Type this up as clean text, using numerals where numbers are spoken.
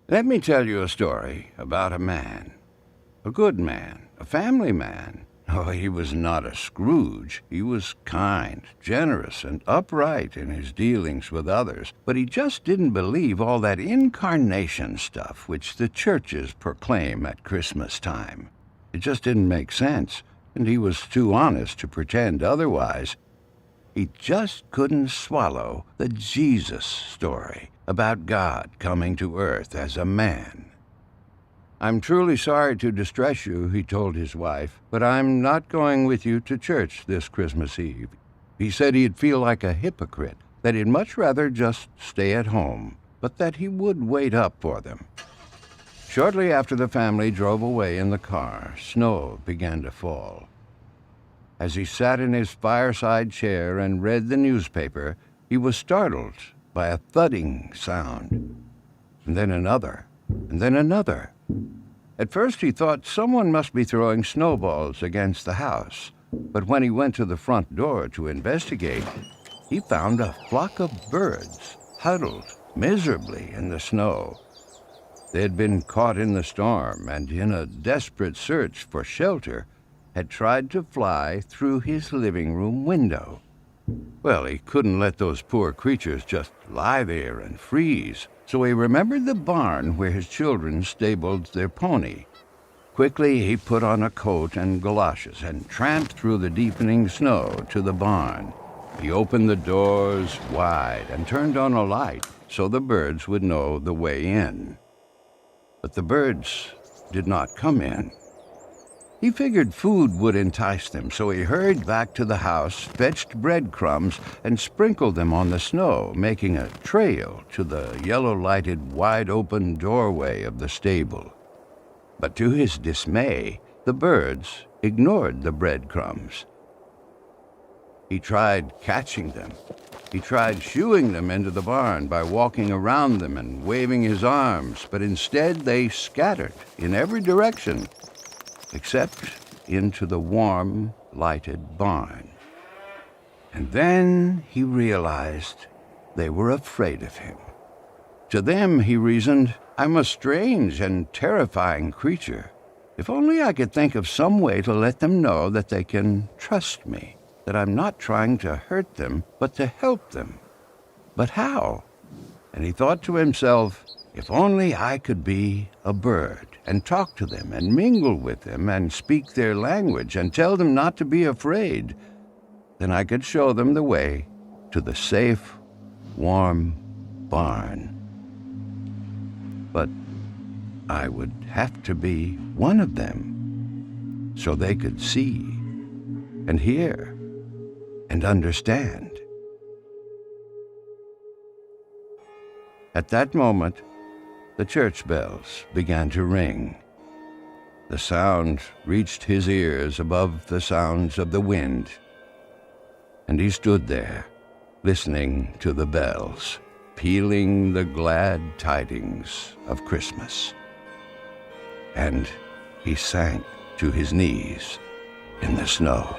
Let me tell you a story about a man. A good man, a family man. Oh, he was not a Scrooge. He was kind, generous, and upright in his dealings with others. But he just didn't believe all that incarnation stuff which the churches proclaim at Christmas time. It just didn't make sense, and he was too honest to pretend otherwise. He just couldn't swallow the Jesus story about God coming to earth as a man. "I'm truly sorry to distress you," he told his wife, "but I'm not going with you to church this Christmas Eve." He said he'd feel like a hypocrite, that he'd much rather just stay at home, but that he would wait up for them. Shortly after the family drove away in the car, snow began to fall. As he sat in his fireside chair and read the newspaper, he was startled by a thudding sound, and then another, and then another. At first he thought someone must be throwing snowballs against the house, but when he went to the front door to investigate, he found a flock of birds huddled miserably in the snow. They had been caught in the storm and, in a desperate search for shelter, had tried to fly through his living room window. Well, he couldn't let those poor creatures just lie there and freeze, so he remembered the barn where his children stabled their pony. Quickly he put on a coat and galoshes and tramped through the deepening snow to the barn. He opened the doors wide and turned on a light so the birds would know the way in. But the birds did not come in. He figured food would entice them, so he hurried back to the house, fetched breadcrumbs, and sprinkled them on the snow, making a trail to the yellow-lighted, wide-open doorway of the stable. But to his dismay, the birds ignored the breadcrumbs. He tried catching them. He tried shooing them into the barn by walking around them and waving his arms, but instead they scattered in every direction, except into the warm, lighted barn. And then he realized they were afraid of him. To them, he reasoned, I'm a strange and terrifying creature. If only I could think of some way to let them know that they can trust me, that I'm not trying to hurt them, but to help them. But how? And he thought to himself, if only I could be a bird and talk to them and mingle with them and speak their language and tell them not to be afraid, then I could show them the way to the safe, warm barn. But I would have to be one of them so they could see and hear and understand. At that moment, the church bells began to ring. The sound reached his ears above the sounds of the wind, and he stood there, listening to the bells, pealing the glad tidings of Christmas. And he sank to his knees in the snow.